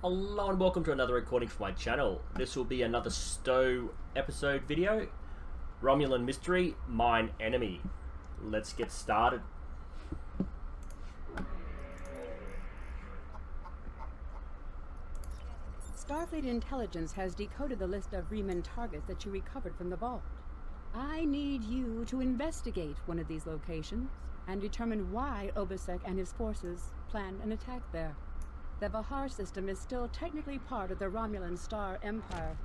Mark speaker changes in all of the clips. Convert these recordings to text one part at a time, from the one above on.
Speaker 1: Hello and welcome to another recording for my channel. This will be another STO episode video. Romulan Mystery, Mine Enemy. Let's get started.
Speaker 2: Starfleet intelligence has decoded the list of Riemann targets that you recovered from the vault. I need you to investigate one of these locations and determine why Obasek and his forces planned an attack there. The Vahar system is still technically part of the Romulan Star Empire,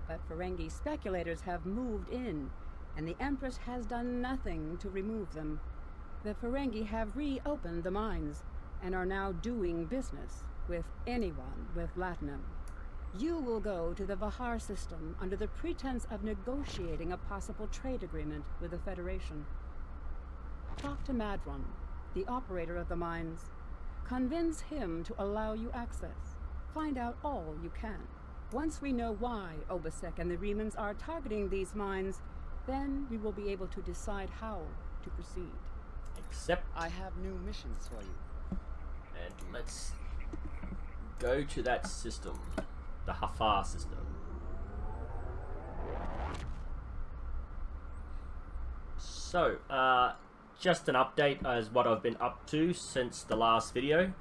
Speaker 2: but Ferengi speculators have moved in, and the Empress has done nothing to remove them. The Ferengi have reopened the mines, and are now doing business with anyone with Latinum. You will go to the Vahar system under the pretense of negotiating a possible trade agreement with the Federation. Talk to Madron, the operator of the mines. Convince him to allow you access. Find out all you can. Once we know why Obasek and the Riemanns are targeting these mines, then we will be able to decide how to proceed.
Speaker 1: Except
Speaker 3: I have new missions for you.
Speaker 1: And let's go to that system. The Hafar system. So, just an update as what I've been up to since the last video.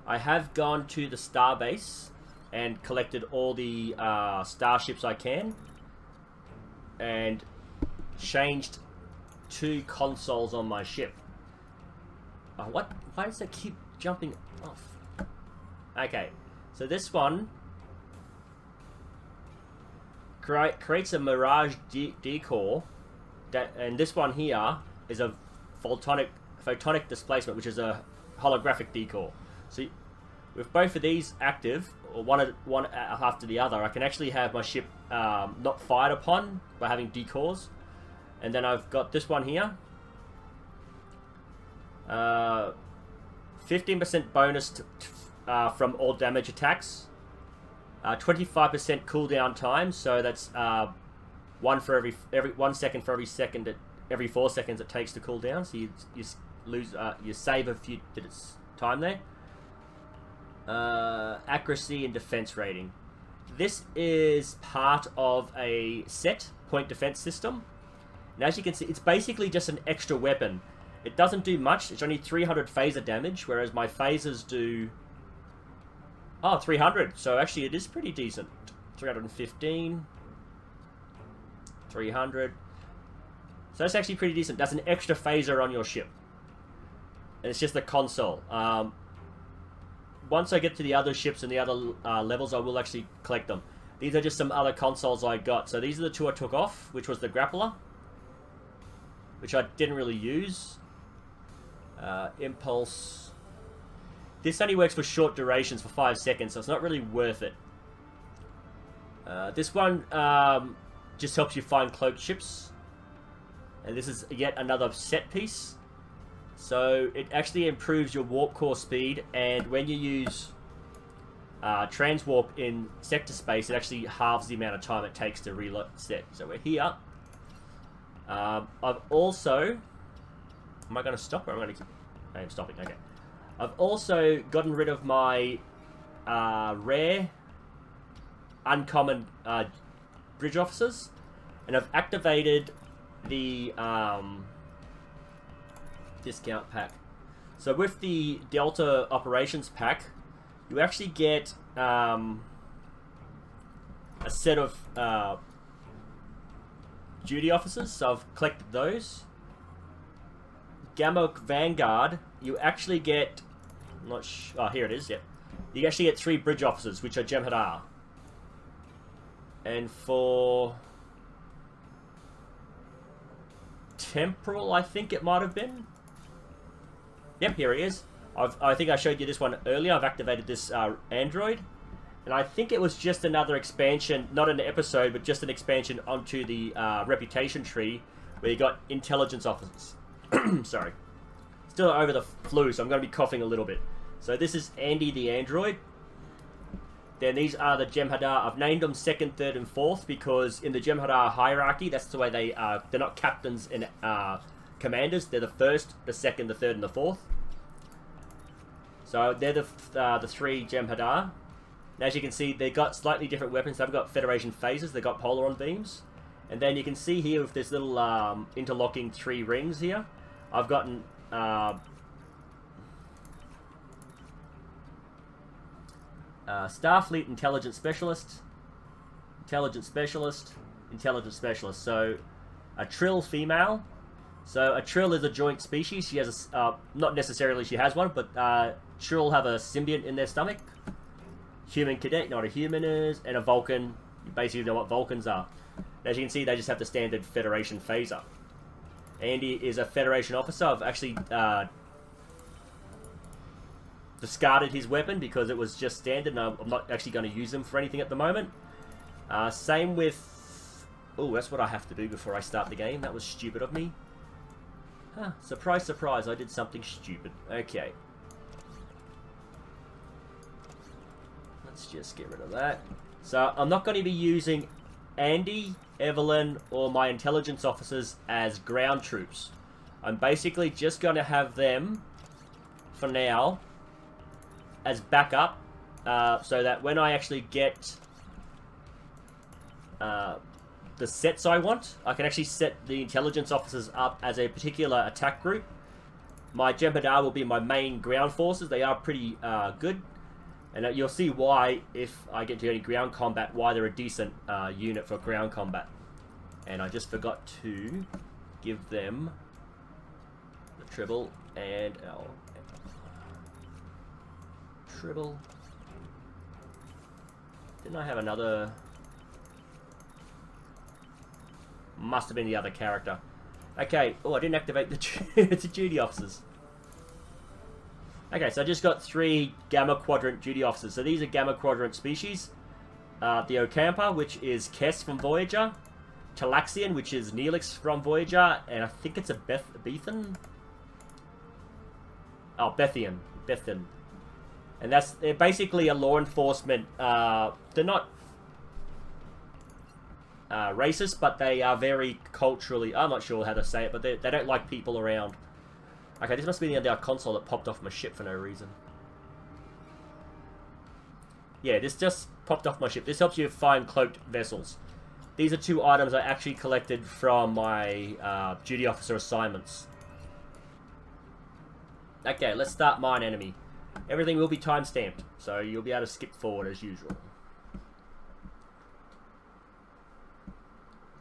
Speaker 1: I have gone to the starbase and collected all the starships I can and changed 2 consoles on my ship. What? Why does it keep jumping off? Okay, so this one creates a mirage decor, and this one here is a photonic displacement, which is a holographic decor. So with both of these active, or one after the other, I can actually have my ship not fired upon by having decors. And then I've got this one here, 15% bonus from all damage attacks, 25% cooldown time, so that's 1 for every 1 second for every second every 4 seconds it takes to cool down, so you lose you save a few minutes time there. Accuracy and defense rating. This is part of a set point defense system, and as you can see, it's basically just an extra weapon. It doesn't do much. It's only 300 phaser damage, whereas my phasers do 300. So actually, it is pretty decent. 315, 300. So that's actually pretty decent. That's an extra phaser on your ship. And it's just a console. Once I get to the other ships and the other levels, I will actually collect them. These are just some other consoles I got. So these are the 2 I took off, which was the grappler, which I didn't really use. Impulse. This only works for short durations for 5 seconds, so it's not really worth it. This one just helps you find cloaked ships. And this is yet another set piece. So it actually improves your warp core speed, and when you use transwarp in sector space, it actually halves the amount of time it takes to reload set. So we're here. I've also... Am I going to stop, or am I going to keep... I am stopping, okay. I've also gotten rid of my rare, uncommon bridge officers, and I've activated the discount pack. So with the Delta Operations pack, you actually get a set of duty officers, so I've collected those. Gamma Vanguard, you actually get... here it is, yep. You actually get 3 bridge officers, which are Jem'Hadar. And for Temporal, I think it might have been. Yep, here it is. I think I showed you this one earlier. I've activated this android. And I think it was just another expansion, not an episode, but just an expansion onto the reputation tree, where you got intelligence officers. Sorry. Still over the flu, so I'm going to be coughing a little bit. So this is Andy the android. Then these are the Jem'Hadar. I've named them 2nd, 3rd, and 4th because in the Jem'Hadar hierarchy, that's the way they are. They're not captains and commanders. They're the 1st, the 2nd, the 3rd, and the 4th. So they're the 3 Jem'Hadar. And as you can see, they've got slightly different weapons. They've got Federation phasers, they've got Polaron beams. And then you can see here with this little interlocking 3 rings here, I've gotten Starfleet Intelligence Specialist, Intelligence Specialist, Intelligence Specialist. So a Trill female. So a Trill is a joint species. She has a, not necessarily she has one, but Trill have a symbiont in their stomach. Human cadet, you know what a human is, and a Vulcan. You basically know what Vulcans are. As you can see, they just have the standard Federation phaser. Andy is a Federation officer. I've actually discarded his weapon because it was just standard, and I'm not actually going to use him for anything at the moment. Same with... Oh, that's what I have to do before I start the game. That was stupid of me. Huh, surprise, surprise, I did something stupid. Okay. Let's just get rid of that. So, I'm not going to be using Andy, Evelyn, or my intelligence officers as ground troops. I'm basically just going to have them, for now, as backup, so that when I actually get the sets I want, I can actually set the intelligence officers up as a particular attack group. My Jem'Hadar will be my main ground forces. They are pretty good. And you'll see why, if I get to any ground combat, why they're a decent unit for ground combat. And I just forgot to give them the Tribble and our Tribble. Didn't I have another? Must have been the other character. Okay. Oh, I didn't activate the duty officers. Okay, so I just got 3 Gamma Quadrant duty officers. So these are Gamma Quadrant species. The Ocampa, which is Kess from Voyager. Talaxian, which is Neelix from Voyager. And I think it's a Bethan? Oh, Bethian. Bethan. And they're basically a law enforcement. They're not racist, but they are very culturally... I'm not sure how to say it, but they don't like people around. Okay, this must be the end of our console that popped off my ship for no reason. Yeah, this just popped off my ship. This helps you find cloaked vessels. These are 2 items I actually collected from my duty officer assignments. Okay, let's start Mine Enemy. Everything will be time-stamped, so you'll be able to skip forward as usual.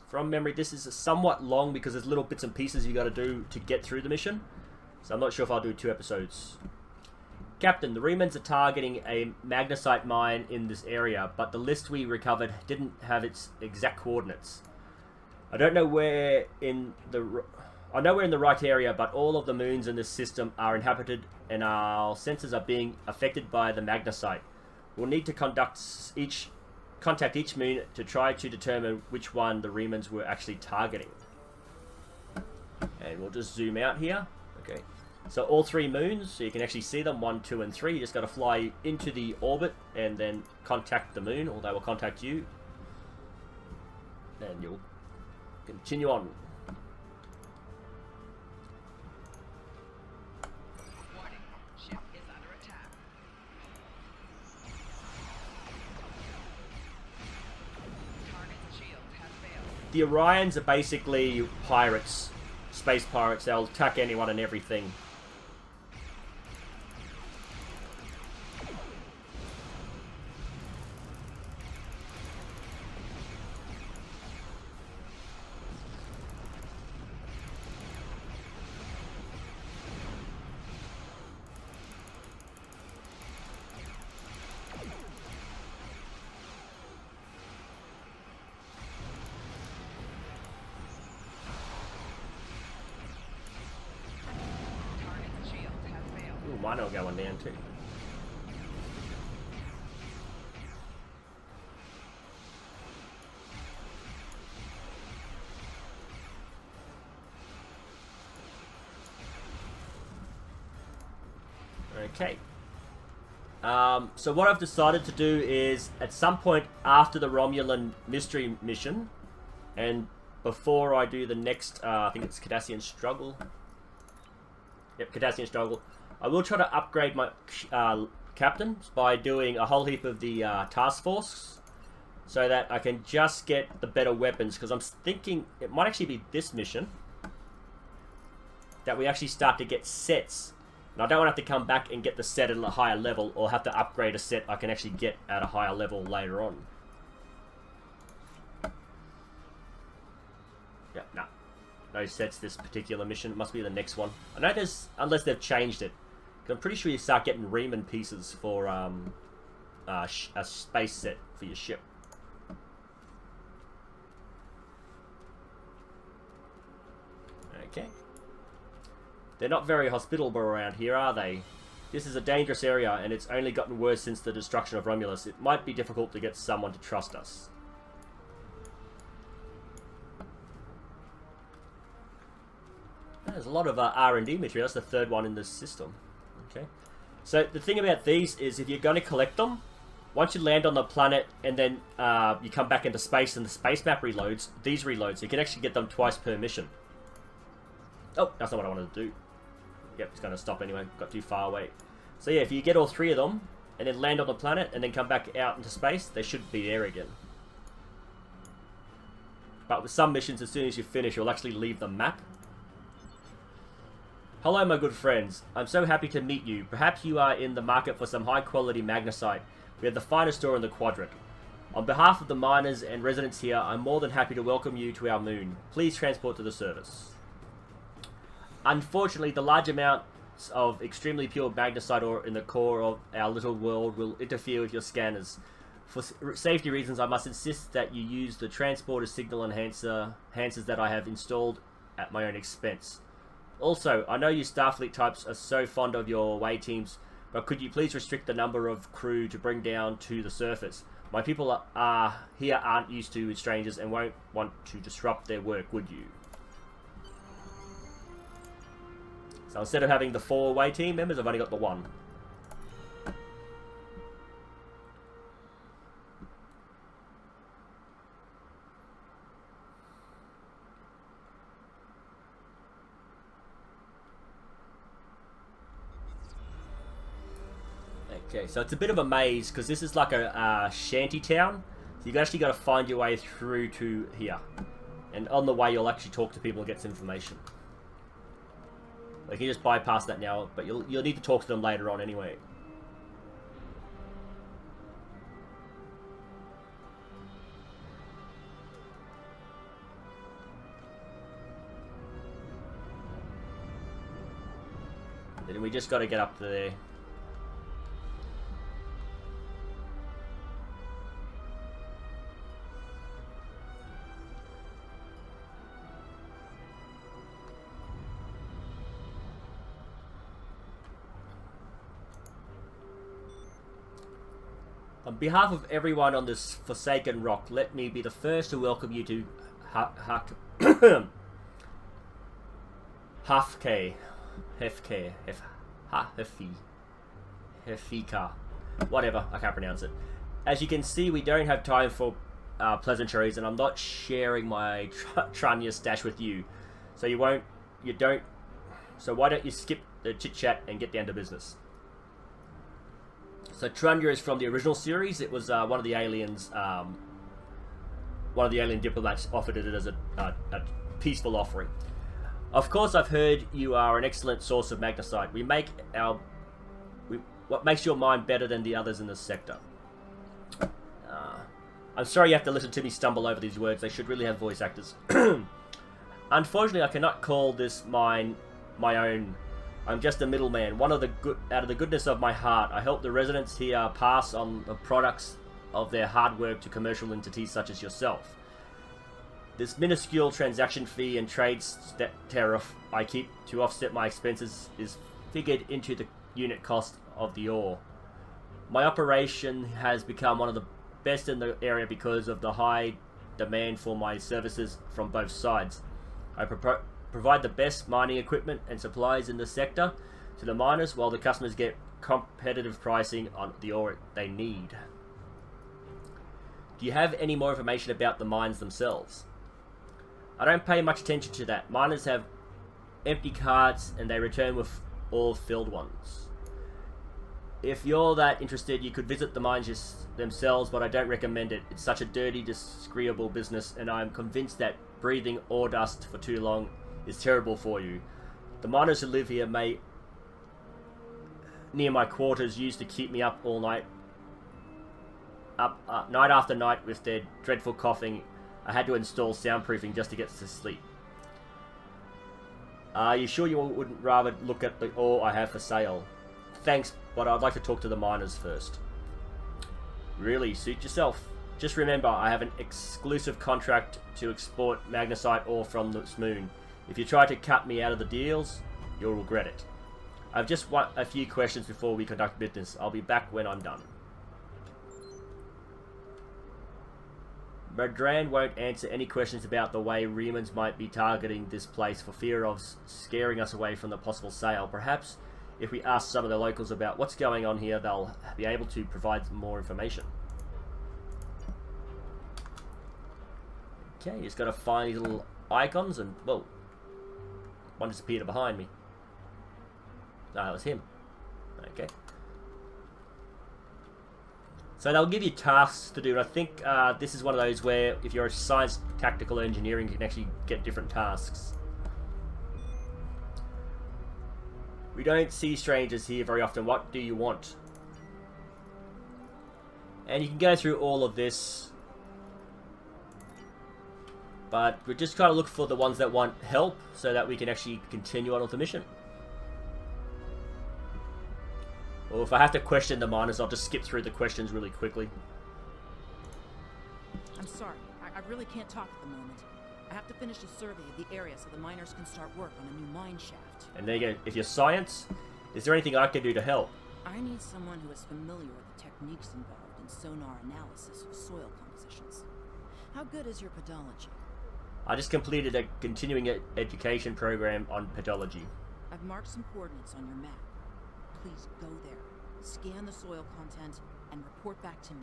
Speaker 1: From memory, this is somewhat long because there's little bits and pieces you got to do to get through the mission. So I'm not sure if I'll do 2 episodes. Captain, the Remans are targeting a magnesite mine in this area, but the list we recovered didn't have its exact coordinates. I don't know where in the... I know we're in the right area, but all of the moons in this system are inhabited and our sensors are being affected by the magnesite. We'll need to contact each moon to try to determine which one the Remans were actually targeting. And we'll just zoom out here. Okay. So all 3 moons, so you can actually see them, 1, 2, and 3. You just got to fly into the orbit and then contact the moon, or they will contact you. And you'll continue on.
Speaker 4: Warning, ship is under attack. Target's shield has failed.
Speaker 1: The Orions are basically pirates. Space pirates. They'll attack anyone and everything. Mine are going down too. Okay. So what I've decided to do is, at some point after the Romulan Mystery mission, and before I do the next, I think it's Cardassian Struggle. Yep, Cardassian Struggle. I will try to upgrade my captains by doing a whole heap of the task force, so that I can just get the better weapons, because I'm thinking it might actually be this mission that we actually start to get sets. And I don't want to have to come back and get the set at a higher level, or have to upgrade a set I can actually get at a higher level later on. Yeah, no. No sets this particular mission. It must be the next one. I know there's, unless they've changed it. I'm pretty sure you start getting Riemann pieces for a space set for your ship. Okay. They're not very hospitable around here, are they? This is a dangerous area, and it's only gotten worse since the destruction of Romulus. It might be difficult to get someone to trust us. There's a lot of R&D material. That's the third one in this system. Okay. So the thing about these is, if you're going to collect them, once you land on the planet and then you come back into space and the space map reloads, these reloads. You can actually get them twice per mission. Oh, that's not what I wanted to do. Yep, it's going to stop anyway. Got too far away. So yeah, if you get all three of them and then land on the planet and then come back out into space, they should be there again. But with some missions, as soon as you finish, you'll actually leave the map. Hello, my good friends. I'm so happy to meet you. Perhaps you are in the market for some high-quality magnesite. We have the finest store in the quadrant. On behalf of the miners and residents here, I'm more than happy to welcome you to our moon. Please transport to the service. Unfortunately, the large amounts of extremely pure magnesite ore in the core of our little world will interfere with your scanners. For safety reasons, I must insist that you use the transporter signal enhancers that I have installed at my own expense. Also, I know you Starfleet types are so fond of your away teams, but could you please restrict the number of crew to bring down to the surface? My people here aren't used to strangers and won't want to disrupt their work, would you? So instead of having the 4 away team members, I've only got the 1. Okay, so it's a bit of a maze, because this is like a shanty town. So you actually got to find your way through to here. And on the way, you'll actually talk to people and get some information. You can just bypass that now, but you'll need to talk to them later on anyway. Then we just got to get up to there. On behalf of everyone on this forsaken rock, let me be the first to welcome you to Hefika. Whatever, I can't pronounce it. As you can see, we don't have time for pleasantries, and I'm not sharing my Tranya stash with you. So why don't you skip the chit-chat and get down to business. So Tranya is from the original series. It was one of the aliens, one of the alien diplomats offered it as a peaceful offering. Of course, I've heard you are an excellent source of magnesite. What makes your mind better than the others in this sector? I'm sorry you have to listen to me stumble over these words. They should really have voice actors. Unfortunately, I cannot call this mine my own. I'm just a middleman. Out of the goodness of my heart, I help the residents here pass on the products of their hard work to commercial entities such as yourself. This minuscule transaction fee and trade tariff I keep to offset my expenses is figured into the unit cost of the ore. My operation has become one of the best in the area because of the high demand for my services from both sides. I provide the best mining equipment and supplies in the sector to the miners, while the customers get competitive pricing on the ore they need. Do you have any more information about the mines themselves? I don't pay much attention to that. Miners have empty carts and they return with all filled ones. If you're that interested, you could visit the mines themselves, but I don't recommend it. It's such a dirty, disagreeable business, and I'm convinced that breathing ore dust for too long is terrible for you. The miners who live here near my quarters used to keep me up all night, night after night with their dreadful coughing. I had to install soundproofing just to get to sleep. Are you sure you wouldn't rather look at the ore I have for sale? Thanks, but I'd like to talk to the miners first. Really, suit yourself. Just remember, I have an exclusive contract to export magnesite ore from this moon. If you try to cut me out of the deals, you'll regret it. I've just want a few questions before we conduct business. I'll be back when I'm done. Madran won't answer any questions about the way Remans might be targeting this place for fear of scaring us away from the possible sale. Perhaps if we ask some of the locals about what's going on here, they'll be able to provide more information. Okay, just gotta find these little icons and, whoa, one just appeared behind me. No, that was him. Okay. So they'll give you tasks to do, and I think this is one of those where if you're a science tactical engineering, you can actually get different tasks. We don't see strangers here very often. What do you want? And you can go through all of this, but we just kind of look for the ones that want help so that we can actually continue on with the mission. Or if I have to question the miners, I'll just skip through the questions really quickly.
Speaker 5: I'm sorry, I really can't talk at the moment. I have to finish a survey of the area so the miners can start work on a new mine shaft.
Speaker 1: And there you go. If you're science, is there anything I can do to help?
Speaker 5: I need someone who is familiar with the techniques involved in sonar analysis of soil compositions. How good is your pedology?
Speaker 1: I just completed a continuing education program on pedology.
Speaker 5: I've marked some coordinates on your map. Please go there, scan the soil content, and report back to me.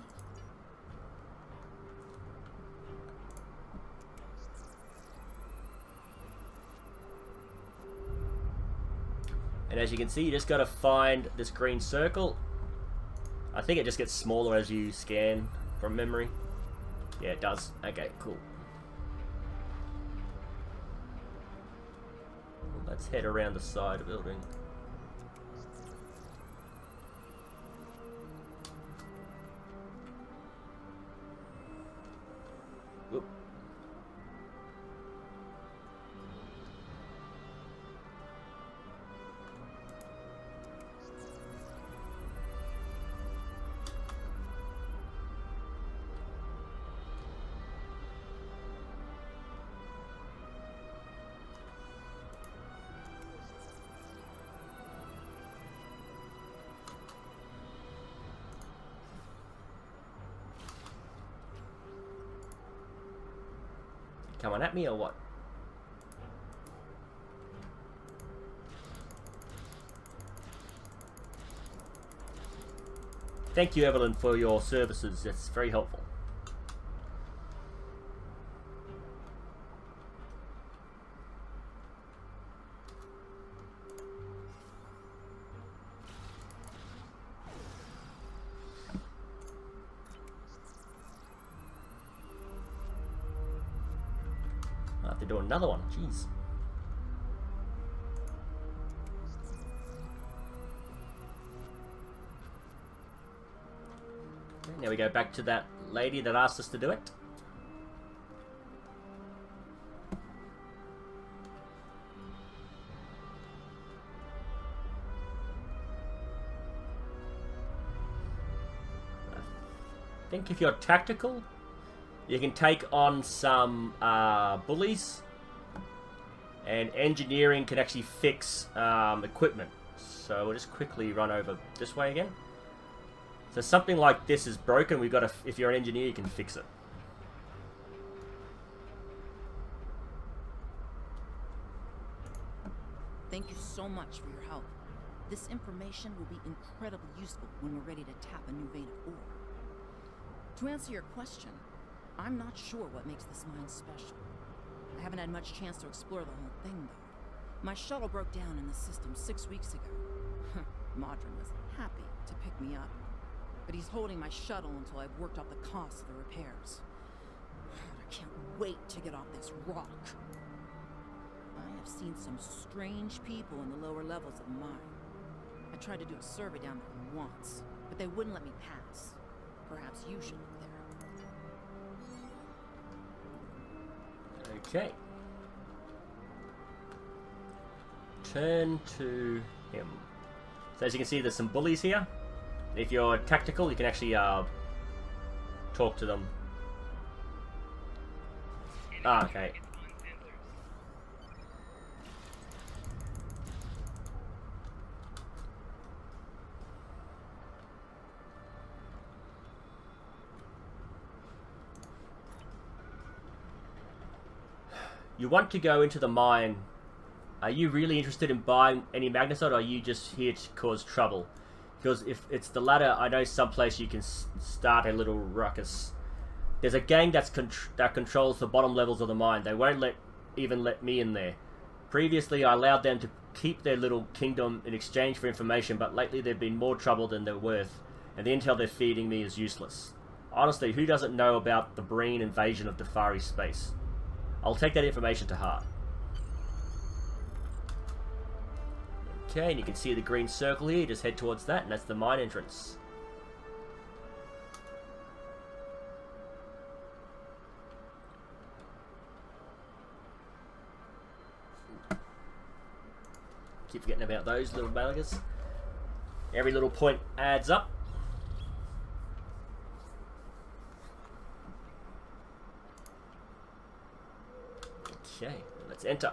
Speaker 1: And as you can see, you just gotta find this green circle. I think it just gets smaller as you scan from memory. Yeah, it does. Okay, cool. Let's head around the side of the building. Whoop. Coming at me or what? Thank you, Evelyn, for your services. That's very helpful. I have to do another one. Jeez. Okay, now we go back to that lady that asked us to do it. I think if you're tactical, you can take on some bullies, and engineering can actually fix equipment. So we'll just quickly run over this way again. So something like this is broken. We've got to, if you're an engineer, you can fix it.
Speaker 5: Thank you so much for your help. This information will be incredibly useful when we're ready to tap a new vein of ore. To answer your question, I'm not sure what makes this mine special. I haven't had much chance to explore the whole thing, though. My shuttle broke down in the system 6 weeks ago. Modron was happy to pick me up. But he's holding my shuttle until I've worked out the cost of the repairs. I can't wait to get off this rock. I have seen some strange people in the lower levels of the mine. I tried to do a survey down there once, but they wouldn't let me pass. Perhaps you should look there.
Speaker 1: Okay. Turn to him. So as you can see, there's some bullies here. If you're tactical, you can actually talk to them. Ah, okay. You want to go into the mine. Are you really interested in buying any magnesite, or are you just here to cause trouble? Because if it's the latter, I know someplace you can start a little ruckus. There's a gang that controls the bottom levels of the mine. They won't even let me in there. Previously, I allowed them to keep their little kingdom in exchange for information, but lately they've been more trouble than they're worth, and the intel they're feeding me is useless. Honestly, who doesn't know about the Breen invasion of Defari space? I'll take that information to heart. Okay, and you can see the green circle here. Just head towards that, and that's the mine entrance. Keep forgetting about those little buggers. Every little point adds up. Okay, let's enter.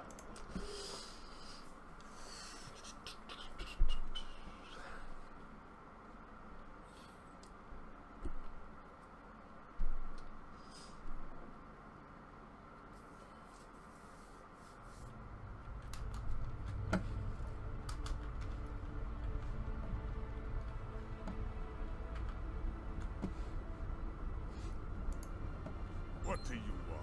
Speaker 6: What do you want?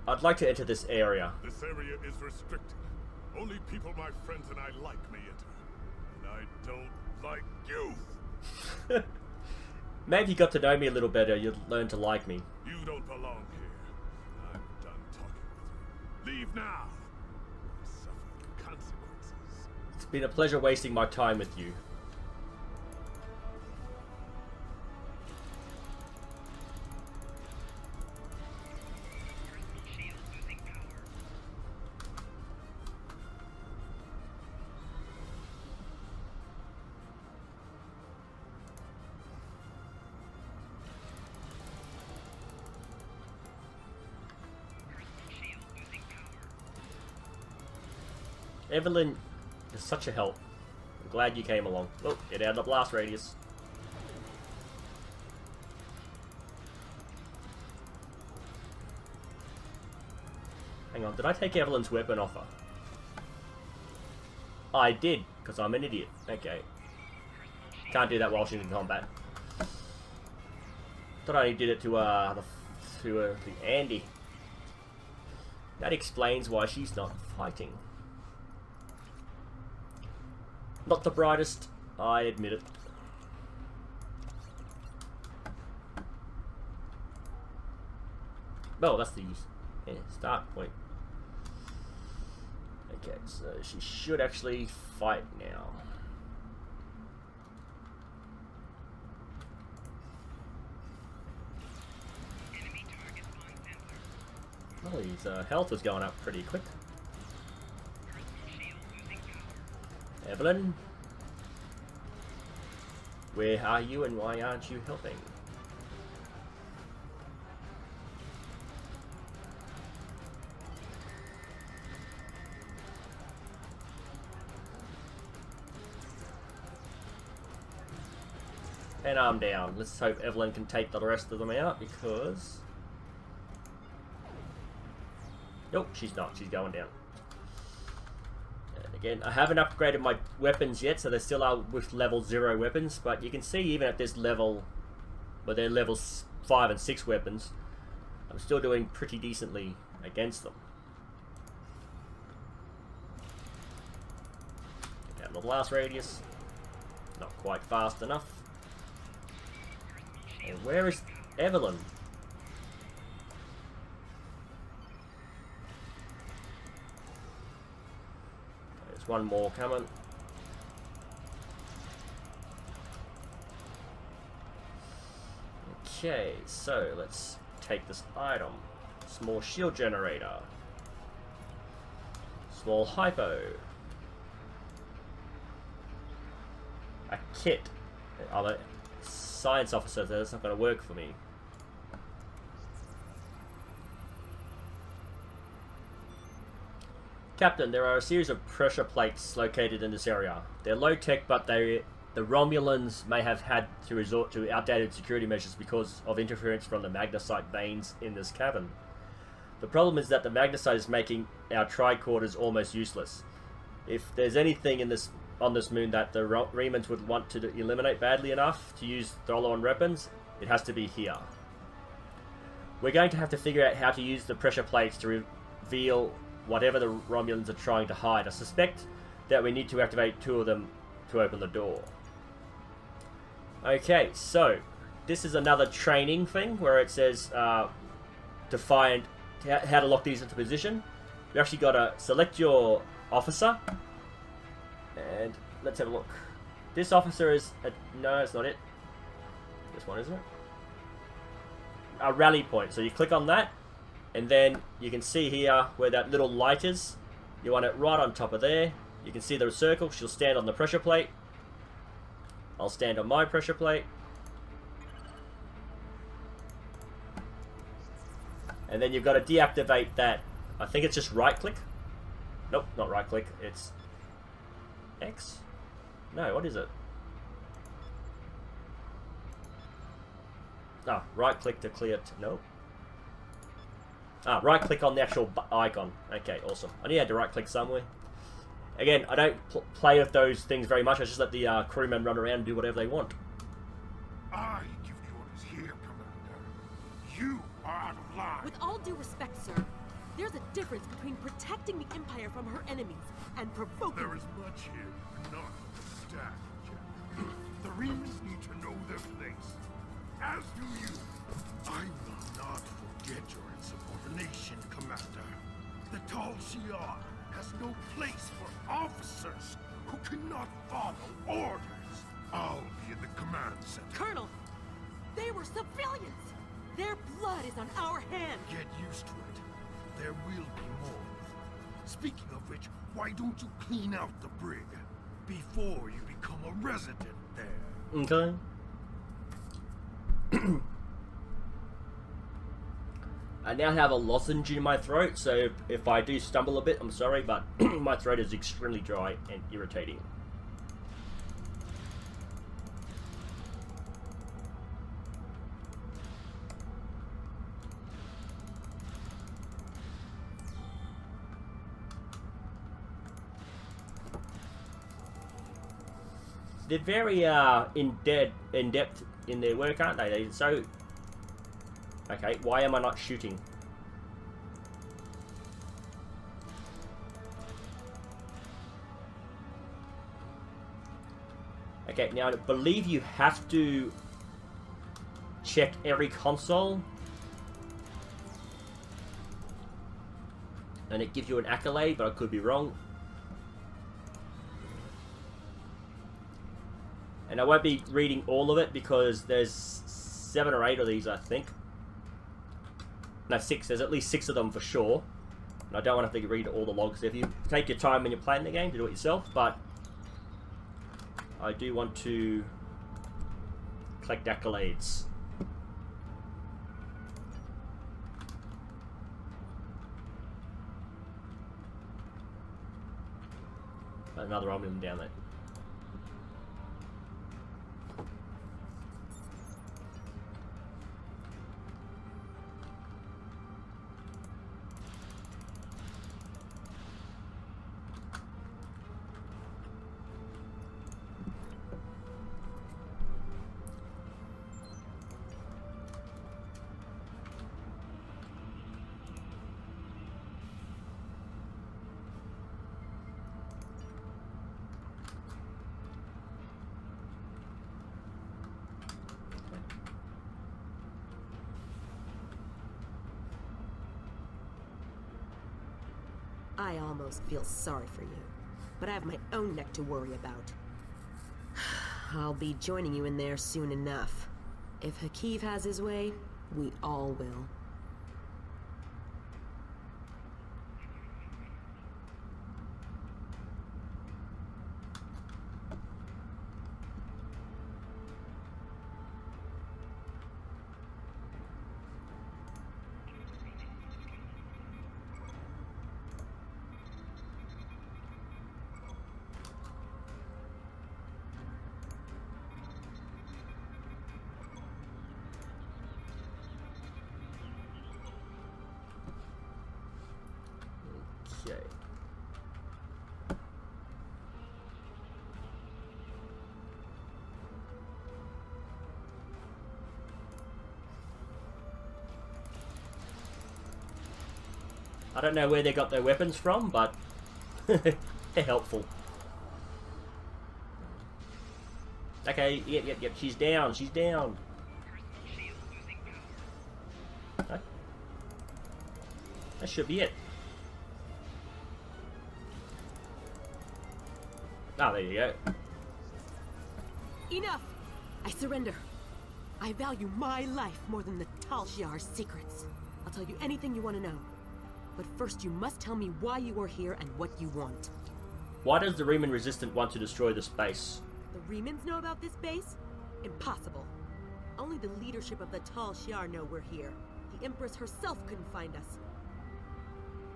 Speaker 1: I'd like to enter this area.
Speaker 6: This area is restricted. Only people my friends and I like may enter. And I don't like you.
Speaker 1: Maybe if you got to know me a little better, you'd learn to like me.
Speaker 6: You don't belong here. I'm done talking with you. Leave now. Or suffer the consequences.
Speaker 1: It's been a pleasure wasting my time with you. Evelyn is such a help. I'm glad you came along. Oh, get out of the blast radius. Hang on, did I take Evelyn's weapon off her? I did, because I'm an idiot. Okay. Can't do that while she's in combat. Thought I only did it to the Andy. That explains why she's not fighting. Not the brightest, I admit it. Well, that's the start point. Okay, so she should actually fight now. Well, his health was going up pretty quick. Evelyn, where are you and why aren't you helping? And I'm down. Let's hope Evelyn can take the rest of them out because... Nope, she's not. She's going down. Again, I haven't upgraded my weapons yet, so they still are with level 0 weapons, but you can see even at this level, where they're level 5 and 6 weapons, I'm still doing pretty decently against them. Get And the blast radius, not quite fast enough. And where is Evelyn? There's one more coming. Okay, so let's take this item. Small shield generator. Small hypo. A kit. I'm a science officer, so that's not going to work for me. Captain, there are a series of pressure plates located in this area. They're low-tech, but the Romulans may have had to resort to outdated security measures because of interference from the magnesite veins in this cavern. The problem is that the magnesite is making our tricorders almost useless. If there's anything on this moon that the Remans would want to eliminate badly enough to use throw-on weapons, it has to be here. We're going to have to figure out how to use the pressure plates to reveal whatever the Romulans are trying to hide. I suspect that we need to activate 2 of them to open the door. Okay, so this is another training thing where it says to find how to lock these into position. You actually got to select your officer, and let's have a look. This officer is no, it's not it. This one, isn't it? A rally point. So you click on that, and then you can see here where that little light is. You want it right on top of there. You can see the circle. She'll stand on the pressure plate. I'll stand on my pressure plate. And then you've got to deactivate that. I think it's just right click. Nope, not right click. It's X? No, what is it? Ah, right click to clear it. Nope. Ah, right click on the actual icon. Okay, awesome. I knew I had to right click somewhere. Again, I don't play with those things very much. I just let the crewmen run around and do whatever they want.
Speaker 6: I give the orders here, Commander. You are out of line.
Speaker 7: With all due respect, sir, there's a difference between protecting the Empire from her enemies and provoking...
Speaker 6: There is much here you not understand, General. The Remans need to know their place. As do you. I will not forget your insubordination, Commander. The Tal Shiar has no place for officers who cannot follow orders. I'll be in the command center.
Speaker 7: Colonel, they were civilians. Their blood is on our hands.
Speaker 6: Get used to it. There will be more. Speaking of which, why don't you clean out the brig before you become a resident there?
Speaker 1: Okay. I now have a lozenge in my throat, so if I do stumble a bit, I'm sorry, but my throat is extremely dry and irritating. They're very in depth in their work, aren't they? They're so... Okay, why am I not shooting? Okay, now I believe you have to check every console. And it gives you an accolade, but I could be wrong. And I won't be reading all of it because there's 7 or 8 of these, I think. No, 6. There's at least 6 of them for sure. And I don't want to have to read all the logs. If you take your time when you're playing the game to do it yourself, but I do want to collect accolades. Another Romulan down there.
Speaker 8: I almost feel sorry for you, but I have my own neck to worry about. I'll be joining you in there soon enough. If Hakeev has his way, we all will.
Speaker 1: Okay. I don't know where they got their weapons from, but they're helpful. Okay, yep, she's down, she's down. Okay. That should be it. Ah, there you go.
Speaker 8: Enough! I surrender. I value my life more than the Tal Shiar's secrets. I'll tell you anything you want to know. But first you must tell me why you are here and what you want.
Speaker 1: Why does the Riemann Resistant want to destroy the space?
Speaker 8: The Riemans know about this base? Impossible. Only the leadership of the Tal Shiar know we're here. The Empress herself couldn't find us.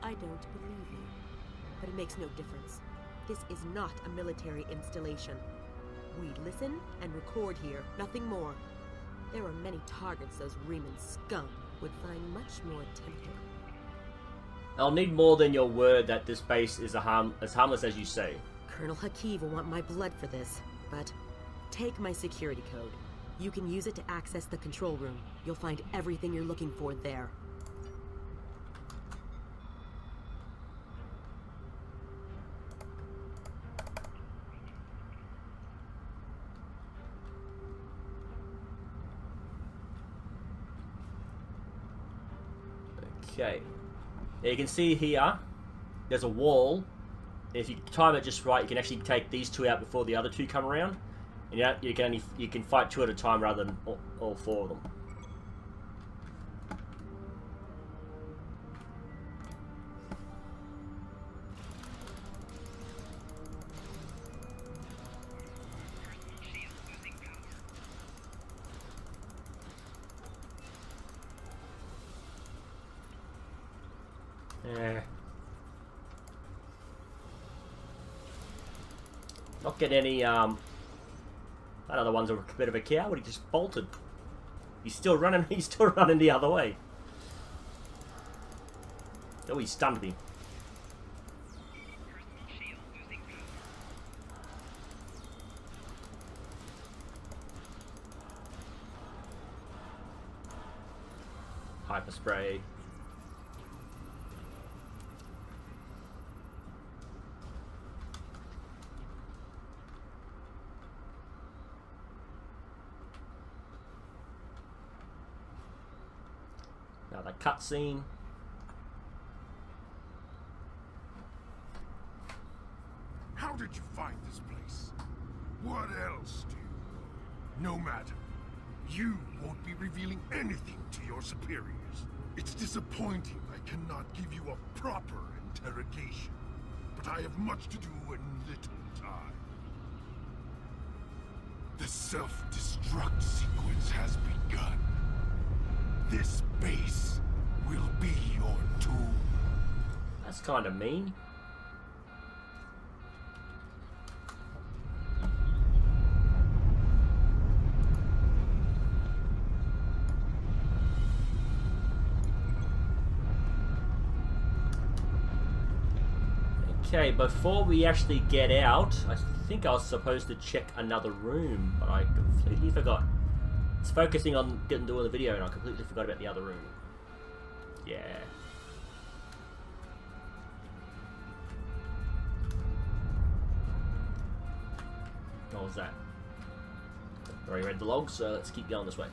Speaker 8: I don't believe you. But it makes no difference. This is not a military installation. We listen and record here, nothing more. There are many targets those Riemann scum would find much more tempting.
Speaker 1: I'll need more than your word that this base is as harmless as you say.
Speaker 8: Colonel Hakeev will want my blood for this, but take my security code. You can use it to access the control room. You'll find everything you're looking for there.
Speaker 1: Okay. Now you can see here, there's a wall. If you time it just right, you can actually take these two out before the other two come around. And you can fight two at a time rather than all four of them. Not get any, that other one's a bit of a coward, he just bolted. He's still running the other way. Oh, he stunned me. Hyper spray. Another cutscene.
Speaker 6: How did you find this place? What else do you know? No matter. You won't be revealing anything to your superiors. It's disappointing I cannot give you a proper interrogation. But I have much to do in little time. The self-destruct sequence has begun. This base will be your tomb.
Speaker 1: That's kind of mean. Okay, before we actually get out, I think I was supposed to check another room, but I completely forgot. It's focusing on getting to the video and I completely forgot about the other room. Yeah. What was that? Already read the log, so let's keep going this way.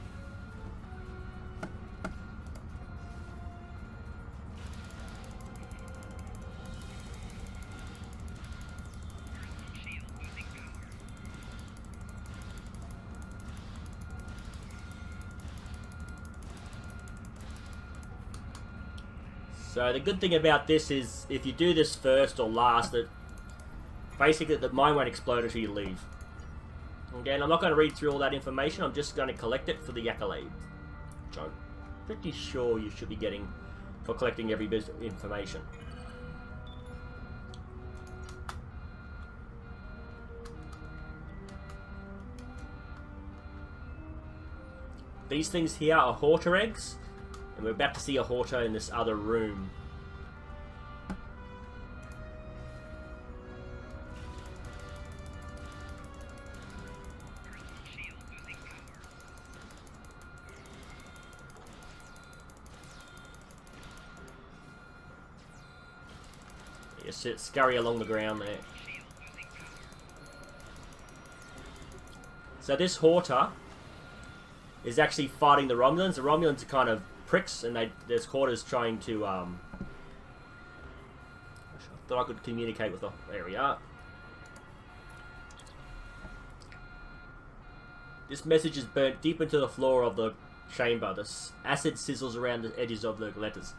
Speaker 1: So the good thing about this is if you do this first or last, that basically the mine won't explode until you leave. Again, I'm not going to read through all that information, I'm just going to collect it for the accolades, which I'm pretty sure you should be getting for collecting every bit of information. These things here are horta eggs, and we're about to see a horta in this other room. You sit scurry along the ground there. So this horta is actually fighting the Romulans. The Romulans are kind of pricks, and there's hortas trying to I thought I could communicate with them. There we are. This message is burnt deep into the floor of the chamber. The acid sizzles around the edges of the letters.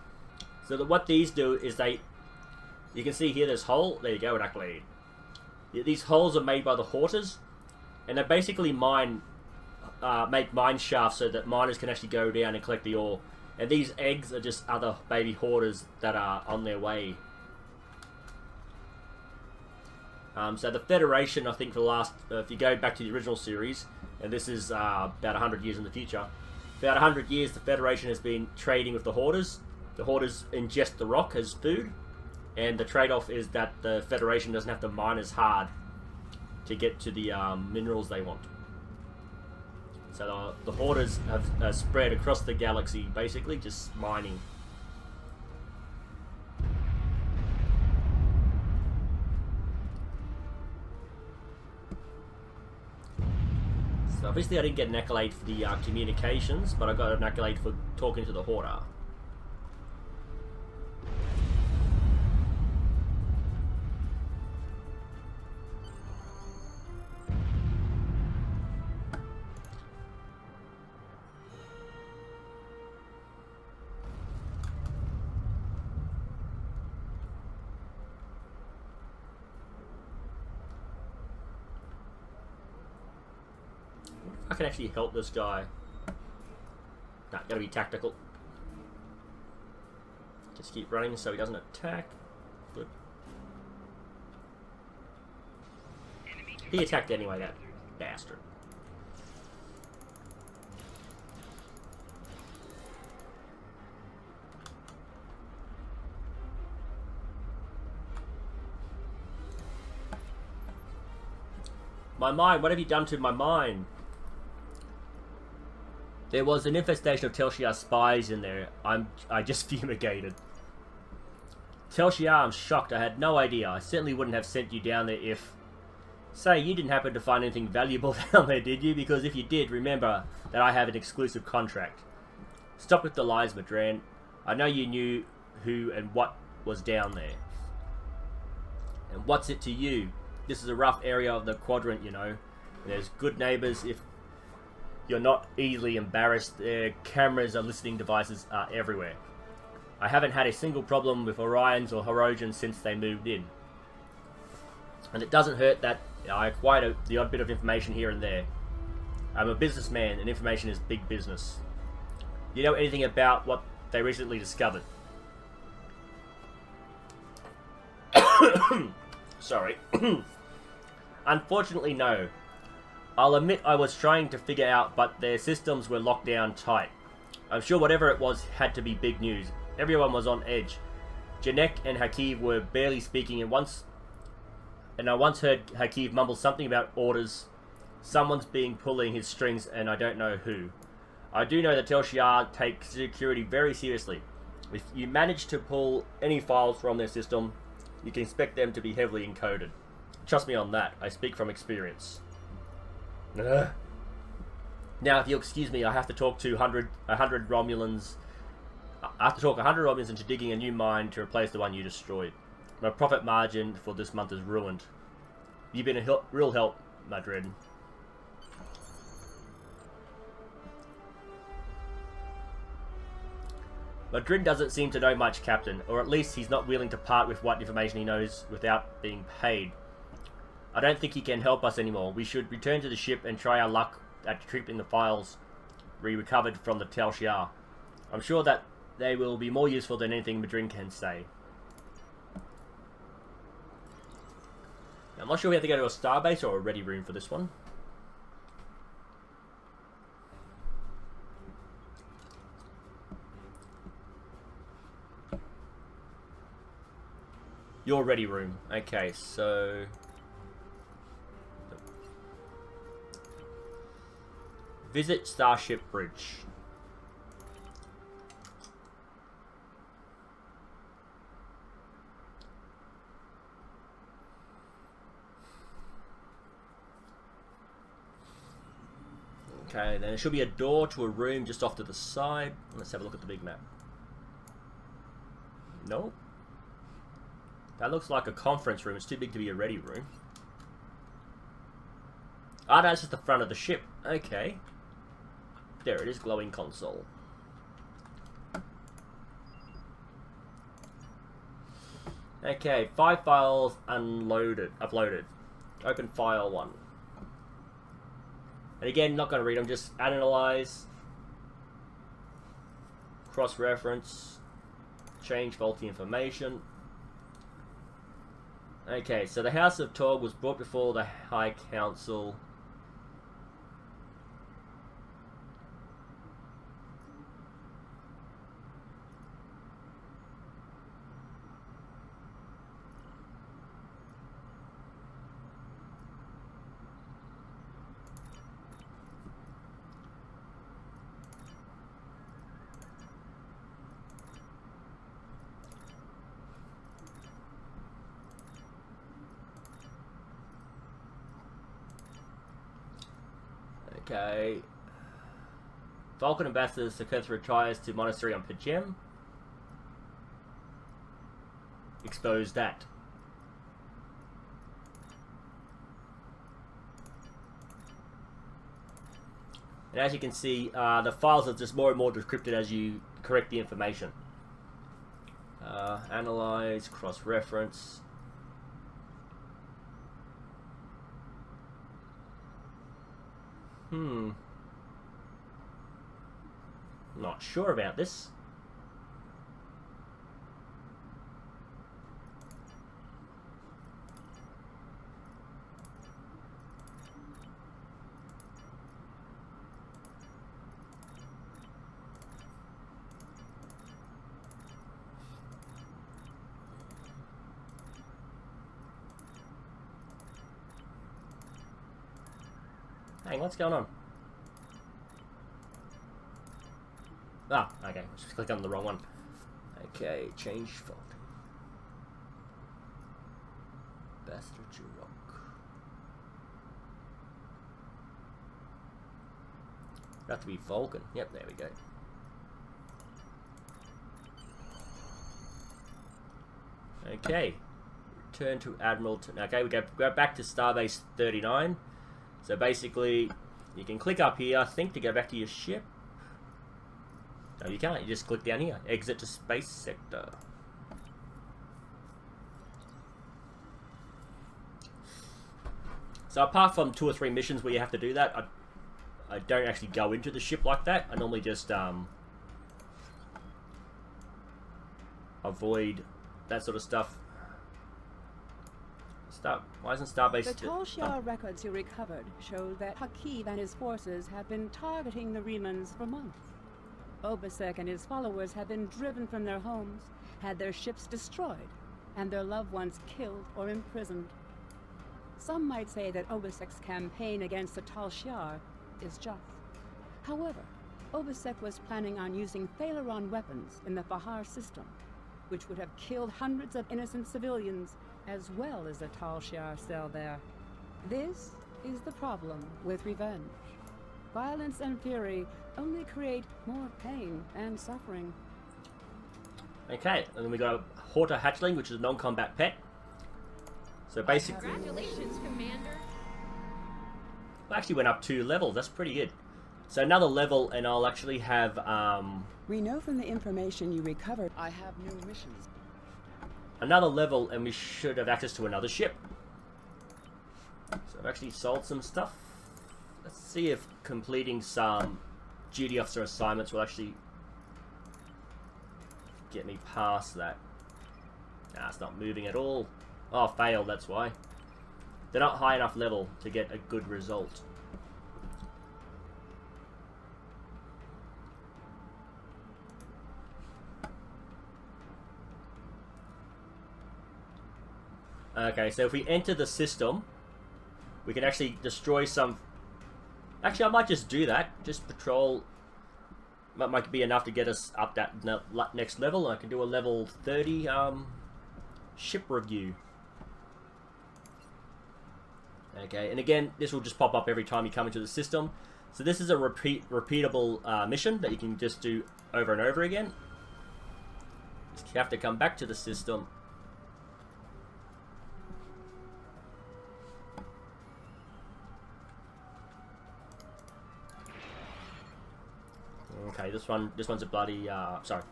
Speaker 1: So that what these do is you can see here there's hole. There you go, an accolade. These holes are made by the hortas, and they basically make mine shafts so that miners can actually go down and collect the ore. And these eggs are just other baby hoarders that are on their way. So the Federation, I think for the last, if you go back to the original series, and this is about 100 years in the future, for about 100 years the Federation has been trading with the hoarders. The hoarders ingest the rock as food, and the trade-off is that the Federation doesn't have to mine as hard to get to the minerals they want. So the hoarders have spread across the galaxy, basically just mining. So obviously I didn't get an accolade for the communications, but I got an accolade for talking to the hoarder. I can actually help this guy. Nah, gotta be tactical. Just keep running so he doesn't attack. Good. He attacked anyway, that bastard. My mind, what have you done to my mind? There was an infestation of Tel Shiar spies in there. I just fumigated. Tel Shiar, I'm shocked. I had no idea. I certainly wouldn't have sent you down there if... Say, you didn't happen to find anything valuable down there, did you? Because if you did, remember that I have an exclusive contract. Stop with the lies, Madran. I know you knew who and what was down there. And what's it to you? This is a rough area of the quadrant, you know. There's good neighbors if... You're not easily embarrassed. Their cameras and listening devices are everywhere. I haven't had a single problem with Orions or Herosians since they moved in. And it doesn't hurt that I acquired the odd bit of information here and there. I'm a businessman and information is big business. You know anything about what they recently discovered? Sorry. Unfortunately, no. I'll admit I was trying to figure out, but their systems were locked down tight. I'm sure whatever it was had to be big news. Everyone was on edge. Janek and Hakiv were barely speaking, and I once heard Hakiv mumble something about orders. Someone's pulling his strings, and I don't know who. I do know that Tel Shiar takes security very seriously. If you manage to pull any files from their system, you can expect them to be heavily encoded. Trust me on that. I speak from experience. Ugh. Now, if you'll excuse me, I have to talk to 100 Romulans. I have to talk 100 Romulans into digging a new mine to replace the one you destroyed. My profit margin for this month is ruined. You've been a real help, Madrid. Madrid doesn't seem to know much, Captain, or at least he's not willing to part with what information he knows without being paid. I don't think he can help us anymore. We should return to the ship and try our luck at decrypting the files we recovered from the Tal Shiar. I'm sure that they will be more useful than anything Madrid can say. I'm not sure we have to go to a starbase or a ready room for this one. Your ready room. Okay, so... Visit Starship Bridge. Okay, then there should be a door to a room just off to the side. Let's have a look at the big map. Nope. That looks like a conference room. It's too big to be a ready room. Ah, that's just the front of the ship. Okay. There it is, glowing console. Okay, 5 files uploaded. Open file 1. And again, not going to read them, just analyze, cross-reference, change faulty information. Okay, so the House of Torg was brought before the High Council. Okay. Vulcan Ambassador Saketh retires to Monastery on Pajem. Expose that. And as you can see, the files are just more and more decrypted as you correct the information. Analyze, cross-reference. Not sure about this. Hey, what's going on? Ah, okay. Just clicked on the wrong one. Okay, change fault. Bastard Rock. Have to be Vulcan. Yep, there we go. Okay. Return to Admiral. Okay, we go back to Starbase 39. So basically, you can click up here, I think, to go back to your ship. No, you can't. You just click down here. Exit to space sector. So apart from 2 or 3 missions where you have to do that, I don't actually go into the ship like that. I normally just avoid that sort of stuff. Why isn't Starbase...
Speaker 2: The Tal Shiar records you recovered show that Hakiv and his forces have been targeting the Remans for months. Obasek and his followers have been driven from their homes, had their ships destroyed, and their loved ones killed or imprisoned. Some might say that Obasek's campaign against the Tal Shiar is just. However, Obasek was planning on using Thaleron weapons in the Fahar system, which would have killed hundreds of innocent civilians, as well as the Tal Shiar cell there. This is the problem with revenge. Violence and fury only create more pain and suffering.
Speaker 1: Okay, and then we got a Horta Hatchling, which is a non-combat pet. So basically...
Speaker 7: Congratulations, Commander.
Speaker 1: I actually went up 2 levels, that's pretty good. So another level, and I'll actually have
Speaker 2: We know from the information you recovered.
Speaker 3: I have new missions.
Speaker 1: another level, and we should have access to another ship. So I've actually sold some stuff. Let's see if completing some duty officer assignments will actually get me past that. Nah, it's not moving at all. Oh, failed, that's why. They're not high enough level to get a good result. Okay, so if we enter the system, we can actually destroy some... Actually, I might just do that. Just patrol. Might be enough to get us up that next level. I can do a level 30 ship review. Okay, and again, this will just pop up every time you come into the system. So this is a repeatable mission that you can just do over and over again. Just have to come back to the system. Okay, this one's a bloody, sorry.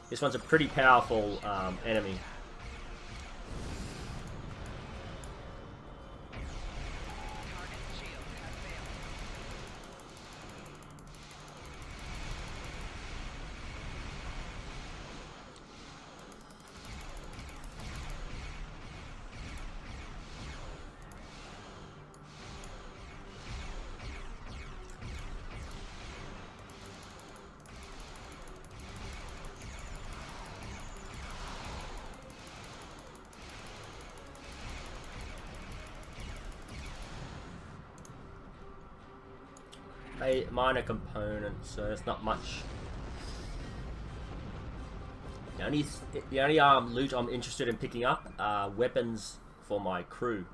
Speaker 1: This one's a pretty powerful enemy. A minor component, so it's not much. The only loot I'm interested in picking up are weapons for my crew.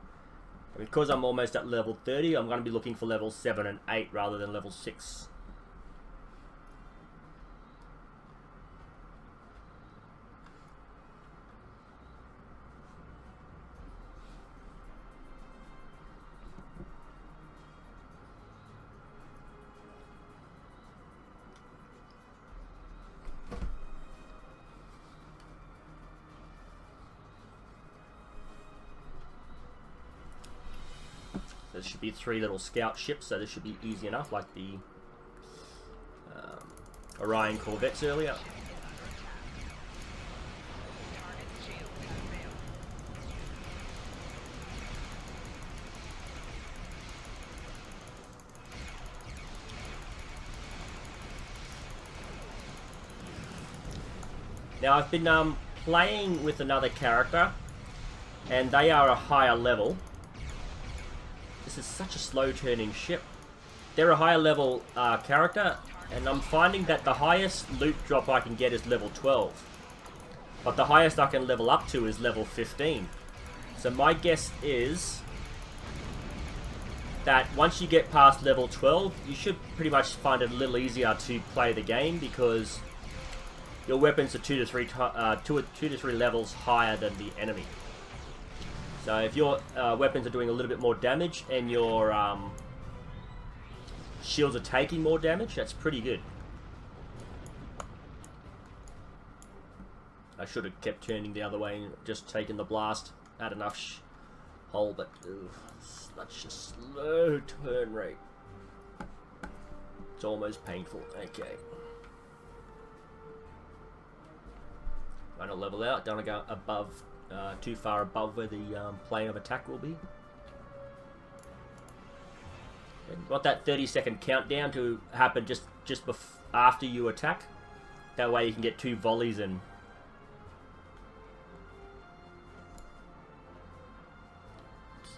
Speaker 1: And because I'm almost at level 30, I'm going to be looking for level 7 and 8 rather than level 6. There should be 3 little scout ships, so this should be easy enough, like the Orion corvettes earlier. Now I've been playing with another character, and they are a higher level. This is such a slow turning ship. They're a higher level character, and I'm finding that the highest loot drop I can get is level 12. But the highest I can level up to is level 15. So my guess is that once you get past level 12, you should pretty much find it a little easier to play the game, because your weapons are 2 to 3 levels higher than the enemy. So if your weapons are doing a little bit more damage and your shields are taking more damage, that's pretty good. I should have kept turning the other way and just taken the blast. Had enough hole, but such a slow turn rate. It's almost painful. Okay. Trying to level out. Don't want to go above. Too far above where the plane of attack will be. And want that 30-second countdown to happen just after you attack. That way you can get 2 volleys in.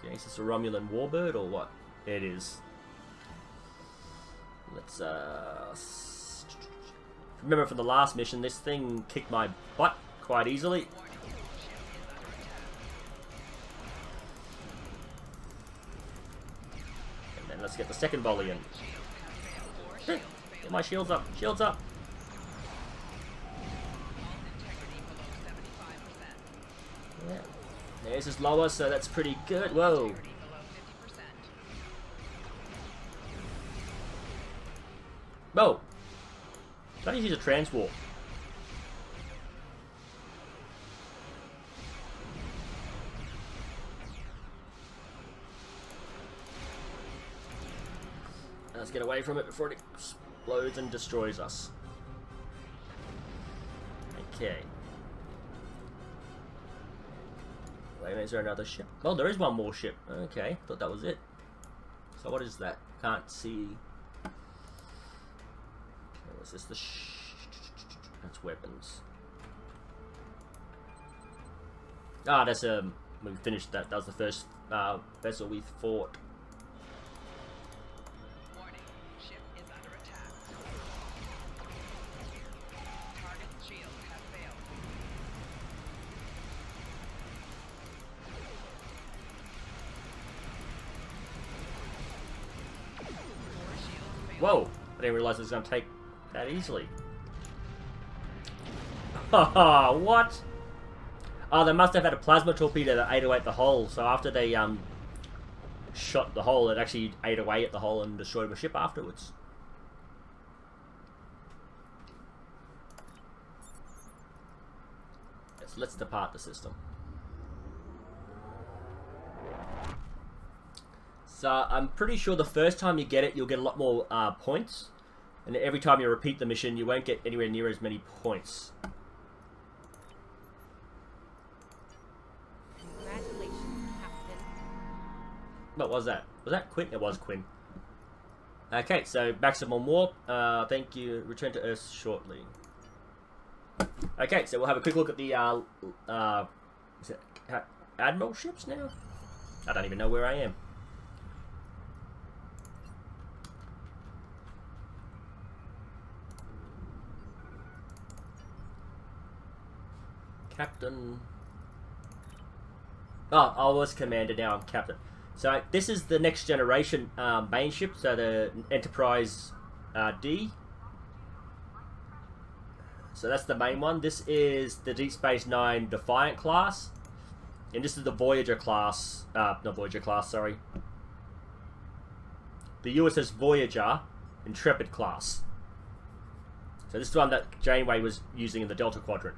Speaker 1: Okay, is this a Romulan warbird or what? It is. Let's remember from the last mission, this thing kicked my butt quite easily. Let's get the second volley in. Get my shields up. Shields up. Yeah. Theirs is lower, so that's pretty good. Whoa. Oh! Can I use a transwarp? Let's get away from it before it explodes and destroys us. Okay. Wait a minute, is there another ship? Oh, there is one more ship. Okay, thought that was it. So what is that? Can't see. Oh, is this the that's weapons. Ah, that's we finished that. That was the first vessel we fought.
Speaker 4: Warning. Ship is under attack. Target's shield has failed. Core shields failed.
Speaker 1: Whoa! I didn't realize it was going to take that easily. Haha, what? Oh, they must have had a plasma torpedo that ate away at the hull. So after they shot the hull, it actually ate away at the hull and destroyed the ship afterwards. Yes, let's depart the system. So I'm pretty sure the first time you get it, you'll get a lot more points. And every time you repeat the mission, you won't get anywhere near as many points.
Speaker 7: Congratulations, Captain.
Speaker 1: What was that? Was that Quinn? It was Quinn. Okay, so maximum warp. Thank you. Return to Earth shortly. Okay, so we'll have a quick look at the is it Admiral ships now? I don't even know where I am. Captain. Oh, I was commander, now I'm captain. So this is the next generation main ship, so the Enterprise D. So that's the main one. This is the Deep Space Nine Defiant class. And this is the Voyager class, not Voyager class, sorry. The USS Voyager Intrepid class. So this is the one that Janeway was using in the Delta Quadrant.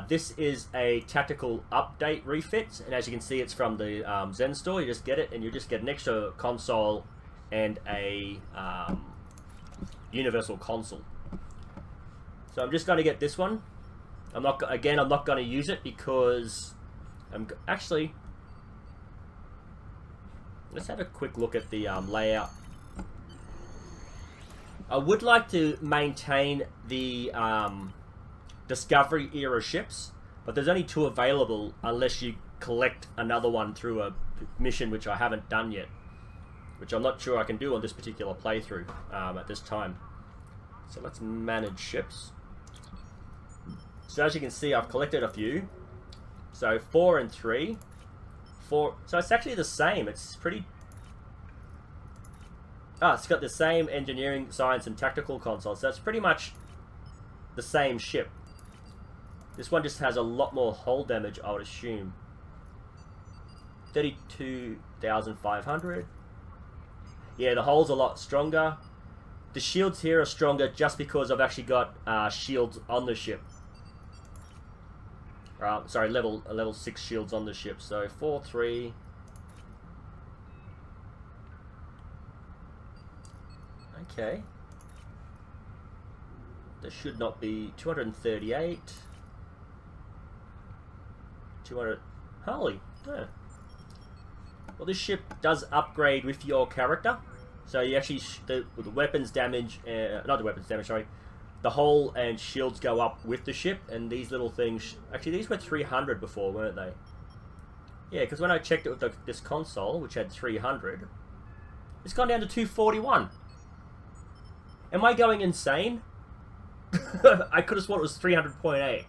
Speaker 1: This is a tactical update refit, and as you can see, it's from the Zen store. You just get it, and you just get an extra console and a universal console. So I'm just going to get this one. I'm not going to use it because actually, let's have a quick look at the layout. I would like to maintain the Discovery era ships, but there's only 2 available unless you collect another one through a mission which I haven't done yet, which I'm not sure I can do on this particular playthrough at this time. So let's manage ships. So as you can see, I've collected a few. So 4 and 3. 4. So it's actually the same. It's pretty. It's got the same engineering, science, and tactical console. So it's pretty much the same ship. This one just has a lot more hull damage, I would assume. 32,500. Yeah, the hull's a lot stronger. The shields here are stronger just because I've actually got shields on the ship. Sorry, level 6 shields on the ship. So 4, 3. Okay. There should not be 238. 200. Holy. Yeah. Well, this ship does upgrade with your character. So you actually, the weapons damage, not the weapons damage, sorry. The hull and shields go up with the ship, and these little things, actually these were 300 before, weren't they? Yeah, because when I checked it with this console, which had 300, it's gone down to 241. Am I going insane? I could have sworn it was 300.8.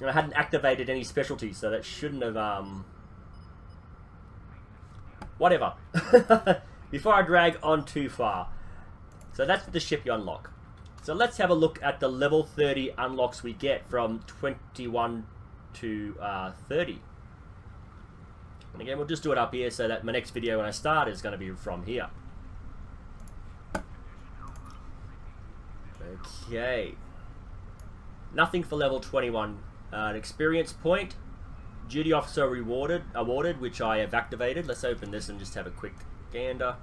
Speaker 1: And I hadn't activated any specialties, so that shouldn't have, whatever. Before I drag on too far. So that's the ship you unlock. So let's have a look at the level 30 unlocks we get from 21 to 30. And again, we'll just do it up here so that my next video when I start is going to be from here. Okay. Nothing for level 21. An experience point. Duty officer awarded, which I have activated. Let's open this and just have a quick gander.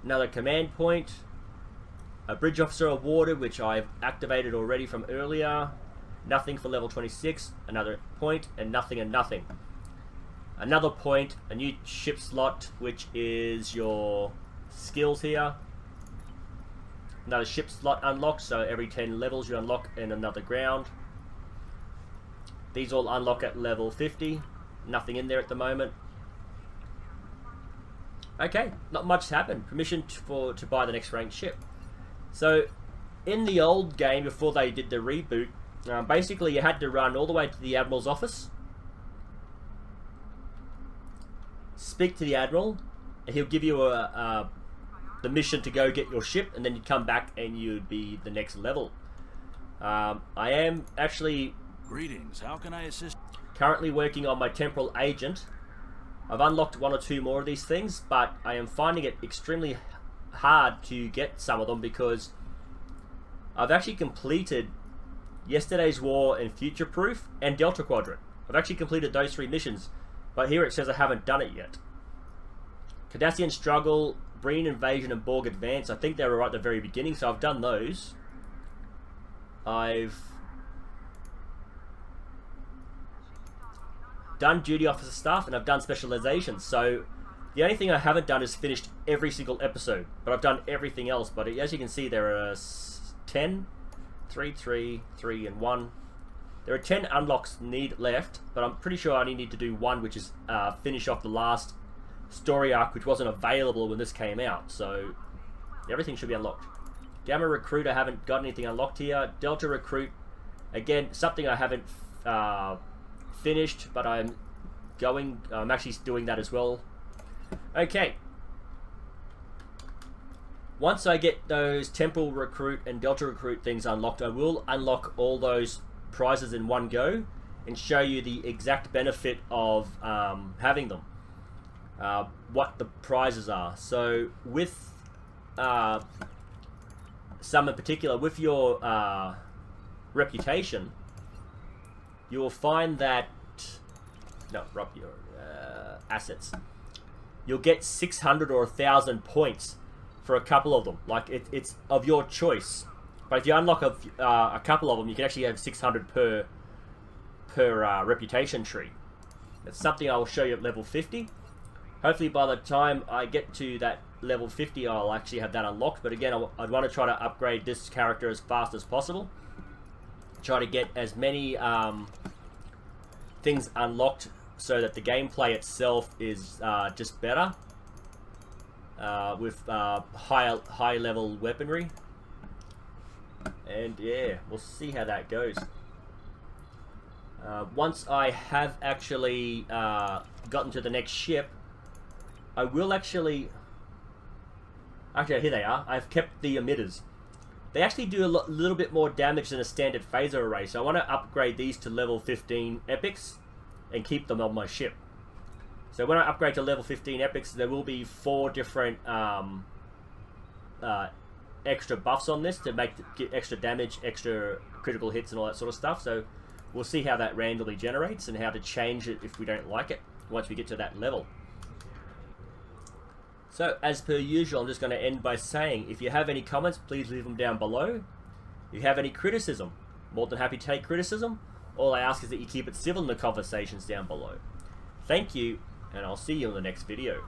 Speaker 1: Another command point. A bridge officer awarded, which I've activated already from earlier. Nothing for level 26. Another point, and nothing and nothing. Another point, a new ship slot, which is your skills here. Another ship slot unlocked, so every 10 levels you unlock in another ground. These all unlock at level 50. Nothing in there at the moment. Okay, not much happened. Permission to buy the next ranked ship. So, in the old game, before they did the reboot, basically you had to run all the way to the Admiral's office, speak to the Admiral, and he'll give you the mission to go get your ship, and then you'd come back and you'd be the next level. I am actually...
Speaker 9: Greetings, how can I assist?
Speaker 1: Currently working on my temporal agent. I've unlocked one or two more of these things, but I am finding it extremely hard to get some of them because I've actually completed Yesterday's War and Future Proof and Delta Quadrant. I've actually completed those 3 missions, but here it says I haven't done it yet. Cardassian Struggle, Breen Invasion and Borg Advance, I think they were right at the very beginning, so I've done those. I've done duty officer stuff and I've done specializations, so the only thing I haven't done is finished every single episode, but I've done everything else. But as you can see, there are 10, 3, 3, 3 and 1. There are 10 unlocks left, but I'm pretty sure I only need to do 1, which is finish off the last story arc, which wasn't available when this came out, so everything should be unlocked. Gamma Recruit, I haven't got anything unlocked here. Delta Recruit, again, something I haven't finished, but I'm actually doing that as well. Okay. Once I get those Temporal Recruit and Delta Recruit things unlocked, I will unlock all those prizes in one go and show you the exact benefit of having them. What the prizes are. So with some in particular, with your reputation, you will find that your assets. You'll get 600 or 1,000 points for a couple of them. Like it's of your choice. But if you unlock a couple of them, you can actually have 600 per reputation tree. That's something I will show you at level 50. Hopefully by the time I get to that level 50, I'll actually have that unlocked. But again, I'd want to try to upgrade this character as fast as possible. Try to get as many things unlocked so that the gameplay itself is just better with high level weaponry. And yeah, we'll see how that goes. Once I have actually gotten to the next ship, I will actually here they are. I've kept the emitters. They actually do a little bit more damage than a standard phaser array, so I want to upgrade these to level 15 epics and keep them on my ship. So when I upgrade to level 15 epics, there will be 4 different extra buffs on this to get extra damage, extra critical hits and all that sort of stuff. So we'll see how that randomly generates and how to change it if we don't like it once we get to that level. So as per usual, I'm just going to end by saying, if you have any comments, please leave them down below. If you have any criticism, more than happy to take criticism. All I ask is that you keep it civil in the conversations down below. Thank you, and I'll see you in the next video.